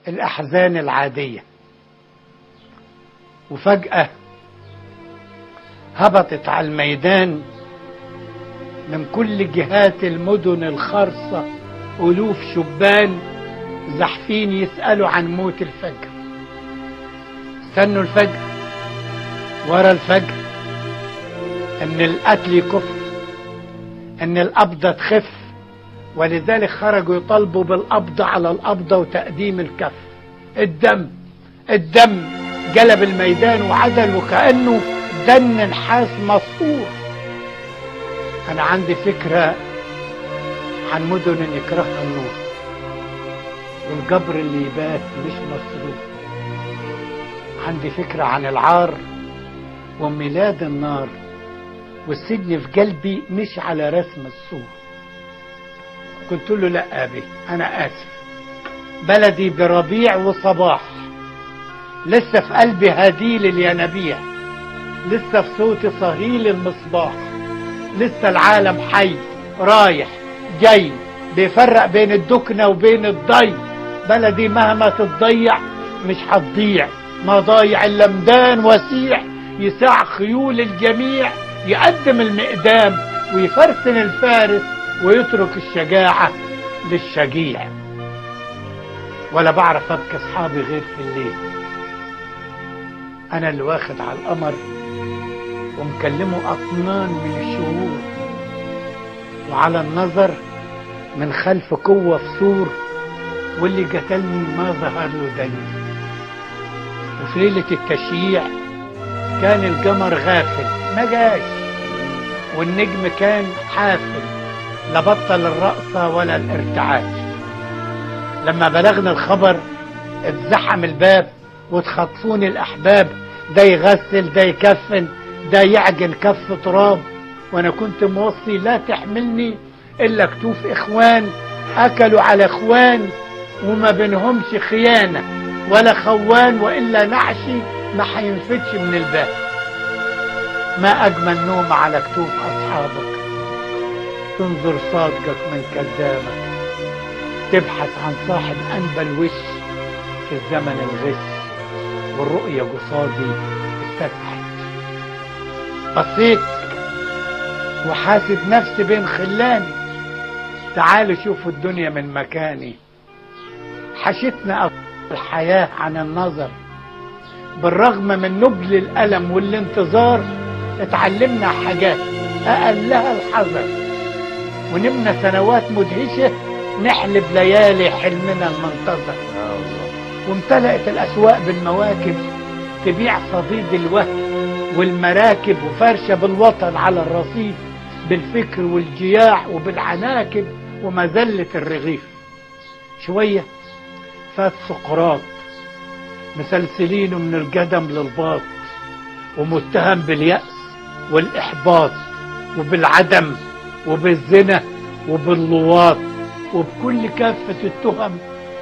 الأحزان العادية، وفجأة هبطت على الميدان من كل جهات المدن الخرصة ألوف شبان زحفين يسألوا عن موت الفجر. استنوا الفجر، ورا الفجر، ان القتل يكف، ان القبضة تخف، ولذلك خرجوا يطالبوا بالقبض على القبضة وتقديم الكف. الدم جلب الميدان وعدل وكأنه دن نحاس مصفور. انا عندي فكرة عن مدن يكرهها النور، والجبر اللي يبات مش مصروف. عندي فكرة عن العار وميلاد النار، والسجن في قلبي مش على رسم الصور. قلت له لا أبي، أنا آسف، بلدي بربيع وصباح، لسه في قلبي هديل الينابيع، لسه في صوتي صهيل المصباح، لسه العالم حي رايح جاي بيفرق بين الدكنة وبين الضي. بلدي مهما تتضيع مش هتضيع، ما ضايع إلا ميدان وسيع يساع خيول الجميع، يقدم المقدام ويفرسن الفارس ويترك الشجاعة للشجيع. ولا بعرف أبكي أصحابي غير في الليل، أنا اللي واخد على القمر ومكلمه أطنان من الشهور، وعلى النظر من خلف قوة في سور، واللي قتلني ما ظهر له دليل. وفي ليلة التشييع كان القمر غافل ما جاش، والنجم كان حافل لا بطل الرقصة ولا الارتعاش. لما بلغنا الخبر اتزحم الباب واتخطفوني الأحباب، ده يغسل ده يكفن ده يعجن كف تراب، وانا كنت موصي لا تحملني الا كتوف اخوان اكلوا على اخوان، وما بينهمش خيانة ولا خوان، وإلا نعشي ما حينفتش من الباب. ما أجمل نوم على كتوف أصحابك، تنظر صادقك من كذابك، تبحث عن صاحب أنبى الوش في الزمن الغش، والرؤية قصادي استسحت. بصيت وحاسب نفسي بين خلاني، تعالوا شوفوا الدنيا من مكاني. حشتنا الحياة عن النظر، بالرغم من نبل الألم والانتظار اتعلمنا حاجات أقلها الحذر، ونمنا سنوات مدهشة نحلب ليالي حلمنا المنتظر. وامتلأت الأسواق بالمواكب تبيع صديد الوهم والمراكب، وفرشة بالوطن على الرصيف بالفكر والجياع وبالعناكب ومذلة الرغيف. شوية فات سقراط مسلسلينه من القدم للباط، ومتهم باليأس والإحباط وبالعدم وبالزنا وباللواط وبكل كافة التهم،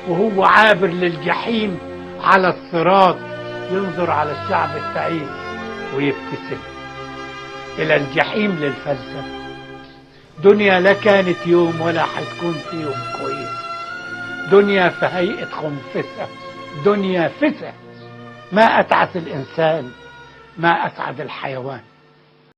وهو عابر للجحيم على الصراط، ينظر على الشعب التعيس ويبتسم. إلى الجحيم للفلسفة، دنيا لا كانت يوم ولا حتكون في يوم كويس، دنيا في هيئة خنفسة، دنيا فسة، ما أتعس الإنسان ما أسعد الحيوان.